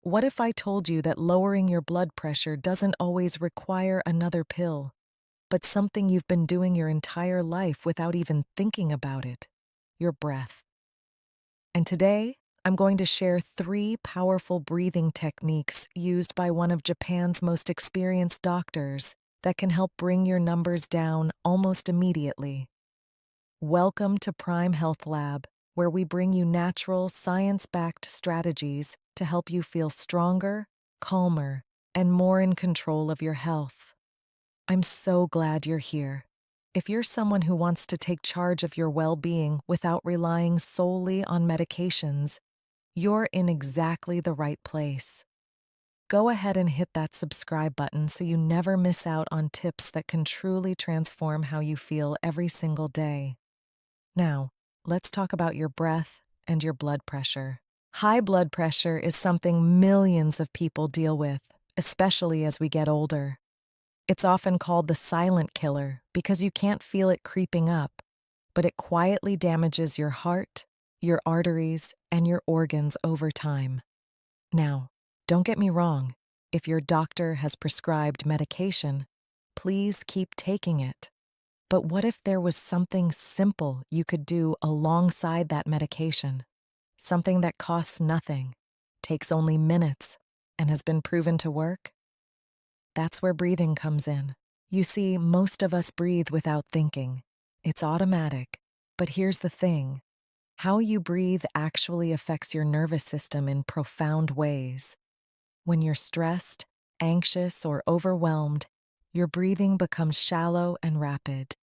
What if I told you that lowering your blood pressure doesn't always require another pill, but something you've been doing your entire life without even thinking about it? Your breath. And today, I'm going to share 3 powerful breathing techniques used by one of Japan's most experienced doctors that can help bring your numbers down almost immediately. Welcome to Prime Health Lab, where we bring you natural, science-backed strategies to help you feel stronger, calmer, and more in control of your health. I'm so glad you're here. If you're someone who wants to take charge of your well-being without relying solely on medications, you're in exactly the right place. Go ahead and hit that subscribe button so you never miss out on tips that can truly transform how you feel every single day. Now, let's talk about your breath and your blood pressure. High blood pressure is something millions of people deal with, especially as we get older. It's often called the silent killer because you can't feel it creeping up, but it quietly damages your heart, your arteries, and your organs over time. Now, don't get me wrong, if your doctor has prescribed medication, please keep taking it. But what if there was something simple you could do alongside that medication? Something that costs nothing, takes only minutes, and has been proven to work? That's where breathing comes in. You see, most of us breathe without thinking. It's automatic. But here's the thing. How you breathe actually affects your nervous system in profound ways. When you're stressed, anxious, or overwhelmed, your breathing becomes shallow and rapid.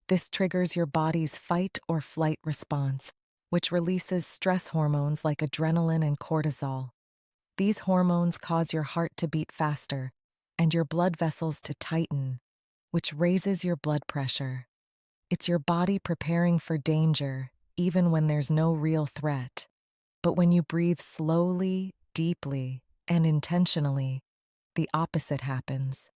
This triggers your body's fight or flight response, which releases stress hormones like adrenaline and cortisol. These hormones cause your heart to beat faster and your blood vessels to tighten, which raises your blood pressure. It's your body preparing for danger, even when there's no real threat. But when you breathe slowly, deeply, and intentionally, the opposite happens.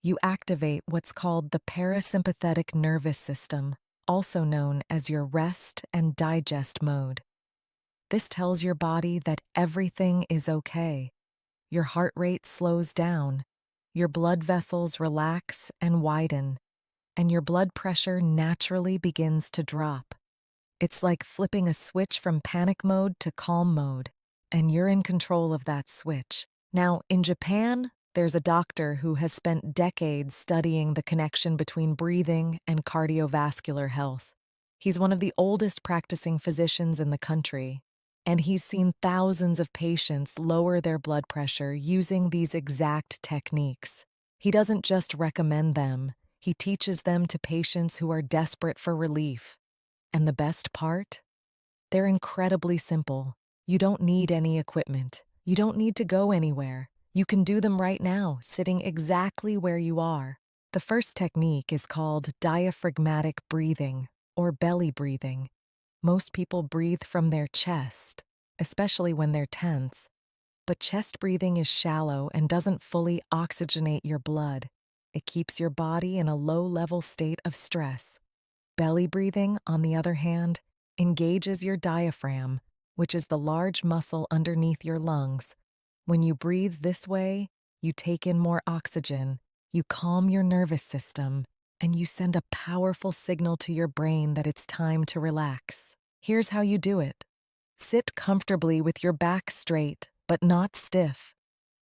You activate what's called the parasympathetic nervous system, also known as your rest and digest mode. This tells your body that everything is okay. Your heart rate slows down, your blood vessels relax and widen, and your blood pressure naturally begins to drop. It's like flipping a switch from panic mode to calm mode, and you're in control of that switch. Now, in Japan, there's a doctor who has spent decades studying the connection between breathing and cardiovascular health. He's one of the oldest practicing physicians in the country, and he's seen thousands of patients lower their blood pressure using these exact techniques. He doesn't just recommend them, he teaches them to patients who are desperate for relief. And the best part? They're incredibly simple. You don't need any equipment. You don't need to go anywhere. You can do them right now, sitting exactly where you are. The first technique is called diaphragmatic breathing, or belly breathing. Most people breathe from their chest, especially when they're tense. But chest breathing is shallow and doesn't fully oxygenate your blood. It keeps your body in a low-level state of stress. Belly breathing, on the other hand, engages your diaphragm, which is the large muscle underneath your lungs. When you breathe this way, you take in more oxygen, you calm your nervous system, and you send a powerful signal to your brain that it's time to relax. Here's how you do it. Sit comfortably with your back straight, but not stiff.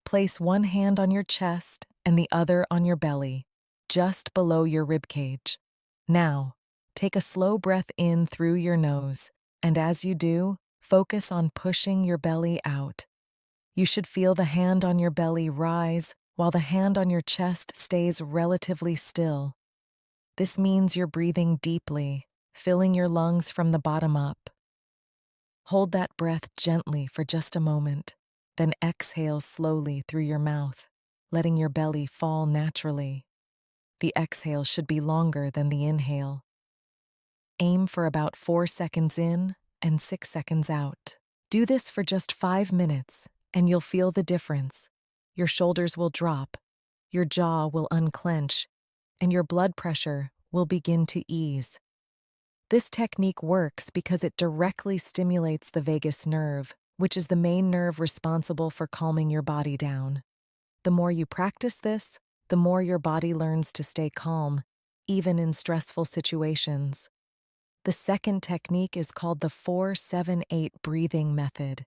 Place one hand on your chest and the other on your belly, just below your ribcage. Now, take a slow breath in through your nose, and as you do, focus on pushing your belly out. You should feel the hand on your belly rise while the hand on your chest stays relatively still. This means you're breathing deeply, filling your lungs from the bottom up. Hold that breath gently for just a moment, then exhale slowly through your mouth, letting your belly fall naturally. The exhale should be longer than the inhale. Aim for about 4 seconds in and 6 seconds out. Do this for just 5 minutes, and you'll feel the difference. Your shoulders will drop, your jaw will unclench, and your blood pressure will begin to ease. This technique works because it directly stimulates the vagus nerve, which is the main nerve responsible for calming your body down. The more you practice this, the more your body learns to stay calm, even in stressful situations. The second technique is called the 4-7-8 breathing method,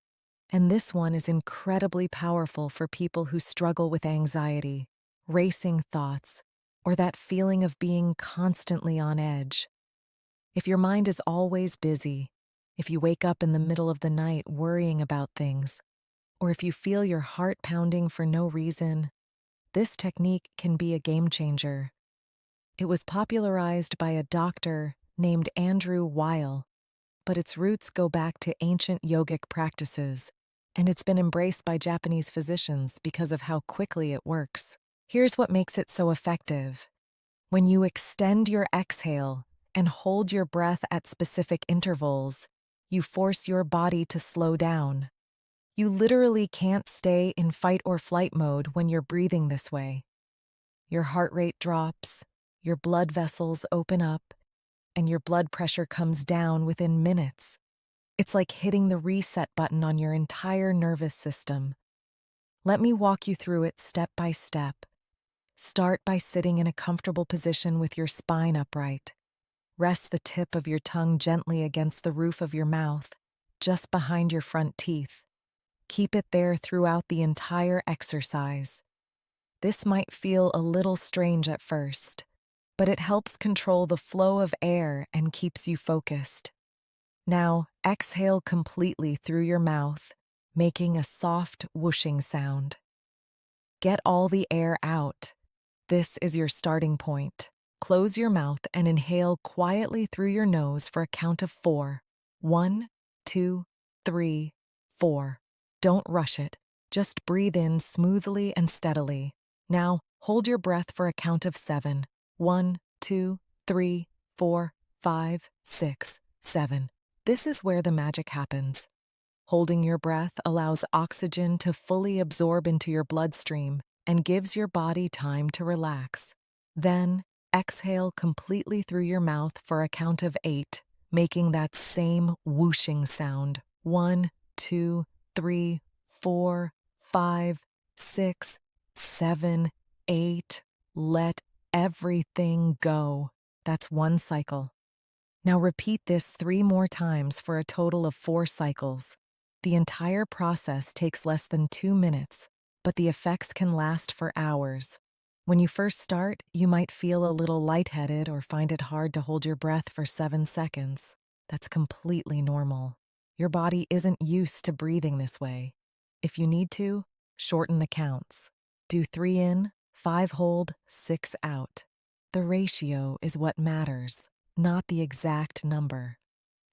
and this one is incredibly powerful for people who struggle with anxiety, racing thoughts, or that feeling of being constantly on edge. If your mind is always busy, if you wake up in the middle of the night worrying about things, or if you feel your heart pounding for no reason, this technique can be a game changer. It was popularized by a doctor named Andrew Weil, but its roots go back to ancient yogic practices, and it's been embraced by Japanese physicians because of how quickly it works. Here's what makes it so effective. When you extend your exhale and hold your breath at specific intervals, you force your body to slow down. You literally can't stay in fight or flight mode when you're breathing this way. Your heart rate drops, your blood vessels open up, and your blood pressure comes down within minutes. It's like hitting the reset button on your entire nervous system. Let me walk you through it step by step. Start by sitting in a comfortable position with your spine upright. Rest the tip of your tongue gently against the roof of your mouth, just behind your front teeth. Keep it there throughout the entire exercise. This might feel a little strange at first, but it helps control the flow of air and keeps you focused. Now, exhale completely through your mouth, making a soft whooshing sound. Get all the air out. This is your starting point. Close your mouth and inhale quietly through your nose for a count of 4. 1, 2, 3, 4. Don't rush it. Just breathe in smoothly and steadily. Now, hold your breath for a count of 7. 1, 2, 3, 4, 5, 6, 7. This is where the magic happens. Holding your breath allows oxygen to fully absorb into your bloodstream and gives your body time to relax. Then, exhale completely through your mouth for a count of 8, making that same whooshing sound. 1, 2, 3, 4, 5, 6, 7, 8. Let everything go. That's 1 cycle. Now repeat this 3 more times for a total of 4 cycles. The entire process takes less than 2 minutes, but the effects can last for hours. When you first start, you might feel a little lightheaded or find it hard to hold your breath for 7 seconds. That's completely normal. Your body isn't used to breathing this way. If you need to, shorten the counts. Do 3 in, 5 hold, 6 out. The ratio is what matters, not the exact number.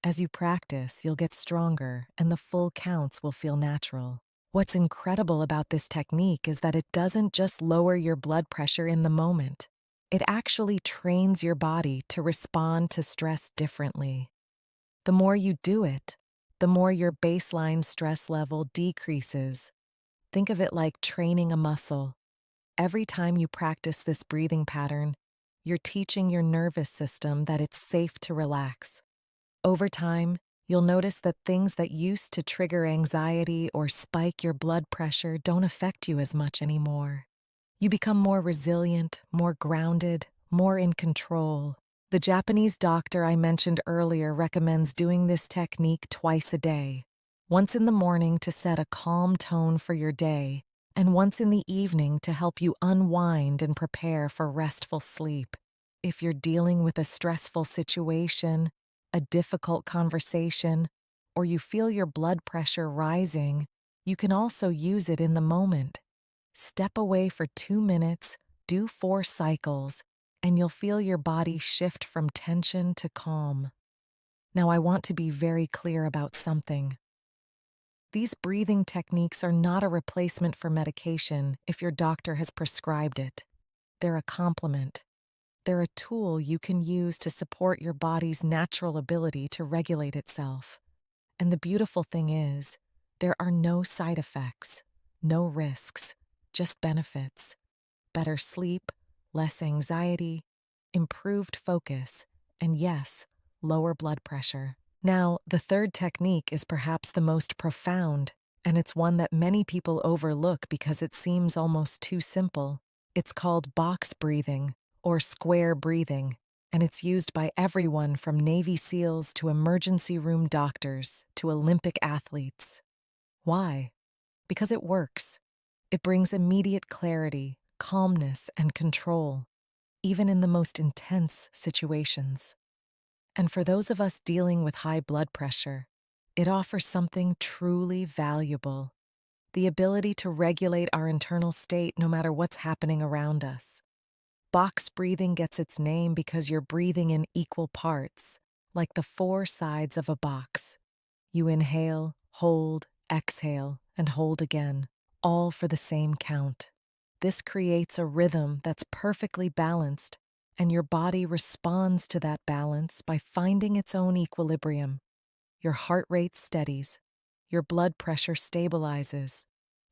As you practice, you'll get stronger and the full counts will feel natural. What's incredible about this technique is that it doesn't just lower your blood pressure in the moment. It actually trains your body to respond to stress differently. The more you do it, the more your baseline stress level decreases. Think of it like training a muscle. Every time you practice this breathing pattern, you're teaching your nervous system that it's safe to relax. Over time, you'll notice that things that used to trigger anxiety or spike your blood pressure don't affect you as much anymore. You become more resilient, more grounded, more in control. The Japanese doctor I mentioned earlier recommends doing this technique twice a day. Once in the morning to set a calm tone for your day, and once in the evening to help you unwind and prepare for restful sleep. If you're dealing with a stressful situation, a difficult conversation, or you feel your blood pressure rising, you can also use it in the moment. Step away for 2 minutes, do 4 cycles, and you'll feel your body shift from tension to calm. Now, I want to be very clear about something. These breathing techniques are not a replacement for medication if your doctor has prescribed it. They're a complement. They're a tool you can use to support your body's natural ability to regulate itself. And the beautiful thing is, there are no side effects, no risks, just benefits. Better sleep, less anxiety, improved focus, and yes, lower blood pressure. Now, the third technique is perhaps the most profound, and it's one that many people overlook because it seems almost too simple. It's called box breathing or square breathing, and it's used by everyone from Navy SEALs to emergency room doctors to Olympic athletes. Why? Because it works. It brings immediate clarity, calmness, and control, even in the most intense situations. And for those of us dealing with high blood pressure, it offers something truly valuable: the ability to regulate our internal state no matter what's happening around us. Box breathing gets its name because you're breathing in equal parts, like the four sides of a box. You inhale, hold, exhale, and hold again, all for the same count. This creates a rhythm that's perfectly balanced, and your body responds to that balance by finding its own equilibrium. Your heart rate steadies, your blood pressure stabilizes,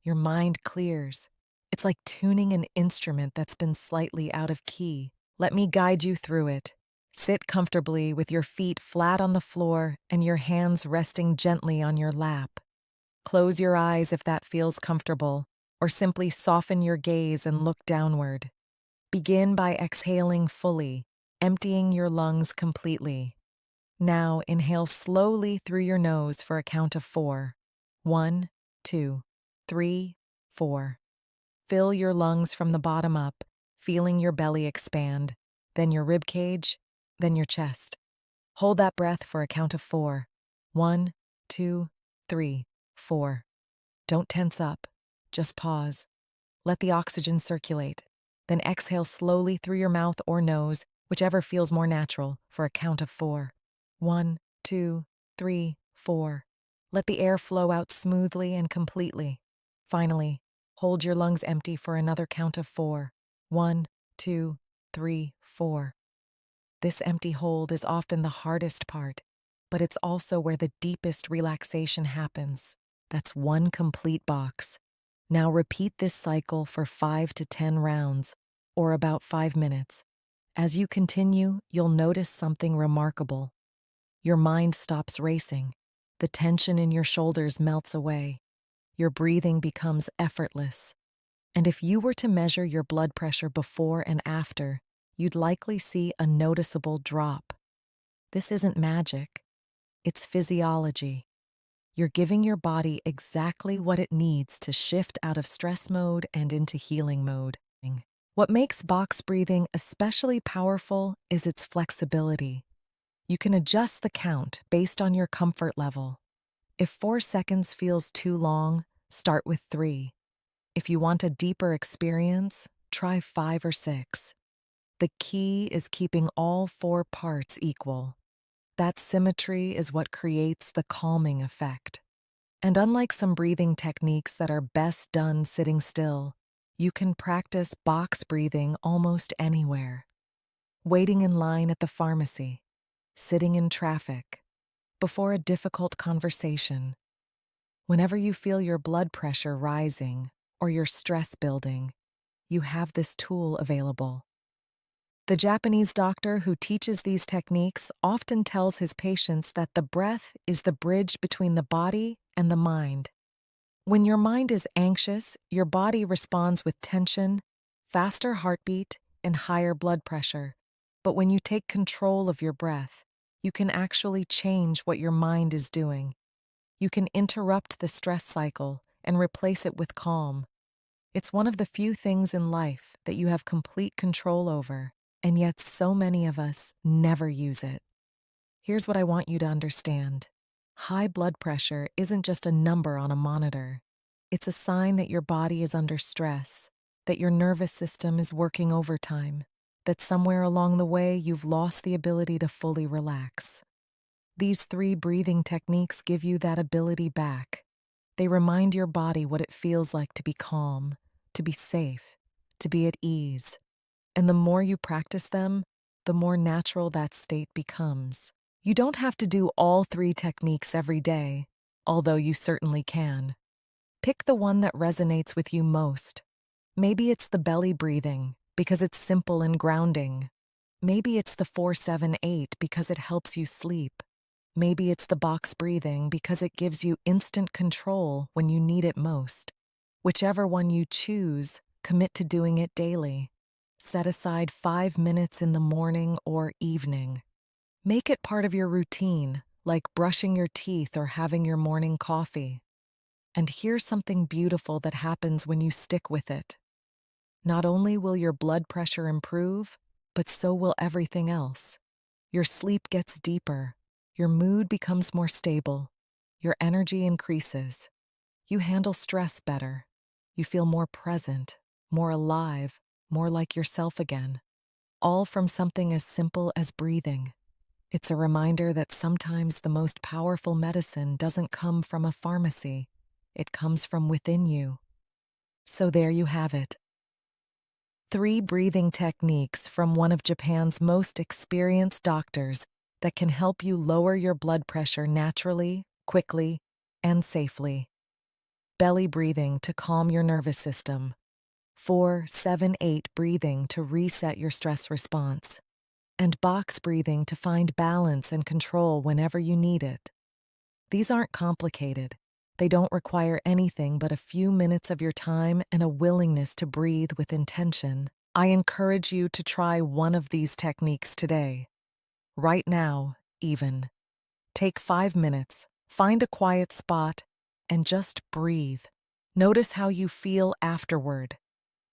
your mind clears. It's like tuning an instrument that's been slightly out of key. Let me guide you through it. Sit comfortably with your feet flat on the floor and your hands resting gently on your lap. Close your eyes if that feels comfortable, or simply soften your gaze and look downward. Begin by exhaling fully, emptying your lungs completely. Now inhale slowly through your nose for a count of 4. 1, 2, 3, 4. Fill your lungs from the bottom up, feeling your belly expand, then your rib cage, then your chest. Hold that breath for a count of 4. 1, 2, 3, 4. Don't tense up, just pause. Let the oxygen circulate. Then exhale slowly through your mouth or nose, whichever feels more natural, for a count of 4. 1, 2, 3, 4. Let the air flow out smoothly and completely. Finally, hold your lungs empty for another count of 4. 1, 2, 3, 4. This empty hold is often the hardest part, but it's also where the deepest relaxation happens. That's one complete box. Now repeat this cycle for 5 to 10 rounds, or about 5 minutes. As you continue, you'll notice something remarkable. Your mind stops racing. The tension in your shoulders melts away. Your breathing becomes effortless. And if you were to measure your blood pressure before and after, you'd likely see a noticeable drop. This isn't magic. It's physiology. You're giving your body exactly what it needs to shift out of stress mode and into healing mode. What makes box breathing especially powerful is its flexibility. You can adjust the count based on your comfort level. If 4 seconds feels too long, start with 3. If you want a deeper experience, try 5 or 6. The key is keeping all 4 parts equal. That symmetry is what creates the calming effect. And unlike some breathing techniques that are best done sitting still, you can practice box breathing almost anywhere. Waiting in line at the pharmacy, sitting in traffic, before a difficult conversation. Whenever you feel your blood pressure rising or your stress building, you have this tool available. The Japanese doctor who teaches these techniques often tells his patients that the breath is the bridge between the body and the mind. When your mind is anxious, your body responds with tension, faster heartbeat, and higher blood pressure. But when you take control of your breath, you can actually change what your mind is doing. You can interrupt the stress cycle and replace it with calm. It's one of the few things in life that you have complete control over, and yet so many of us never use it. Here's what I want you to understand. High blood pressure isn't just a number on a monitor. It's a sign that your body is under stress, that your nervous system is working overtime, that somewhere along the way you've lost the ability to fully relax. These 3 breathing techniques give you that ability back. They remind your body what it feels like to be calm, to be safe, to be at ease. And the more you practice them, the more natural that state becomes. You don't have to do all 3 techniques every day, although you certainly can. Pick the one that resonates with you most. Maybe it's the belly breathing, because it's simple and grounding. Maybe it's the 4-7-8 because it helps you sleep. Maybe it's the box breathing because it gives you instant control when you need it most. Whichever one you choose, commit to doing it daily. Set aside 5 minutes in the morning or evening. Make it part of your routine, like brushing your teeth or having your morning coffee. And here's something beautiful that happens when you stick with it. Not only will your blood pressure improve, but so will everything else. Your sleep gets deeper, your mood becomes more stable, your energy increases. You handle stress better. You feel more present, more alive, more like yourself again. All from something as simple as breathing. It's a reminder that sometimes the most powerful medicine doesn't come from a pharmacy. It comes from within you. So there you have it. 3 breathing techniques from one of Japan's most experienced doctors that can help you lower your blood pressure naturally, quickly, and safely. Belly breathing to calm your nervous system. 4-7-8 breathing to reset your stress response. And box breathing to find balance and control whenever you need it. These aren't complicated. They don't require anything but a few minutes of your time and a willingness to breathe with intention. I encourage you to try one of these techniques today. Right now, even. Take 5 minutes, find a quiet spot, and just breathe. Notice how you feel afterward.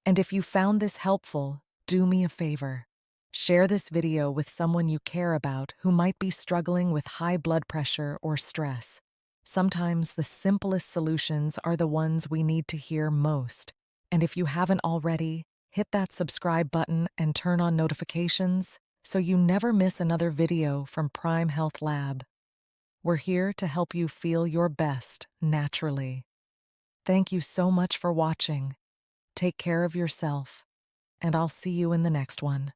And if you found this helpful, do me a favor. Share this video with someone you care about who might be struggling with high blood pressure or stress. Sometimes the simplest solutions are the ones we need to hear most. And if you haven't already, hit that subscribe button and turn on notifications so you never miss another video from Prime Health Lab. We're here to help you feel your best naturally. Thank you so much for watching. Take care of yourself, and I'll see you in the next one.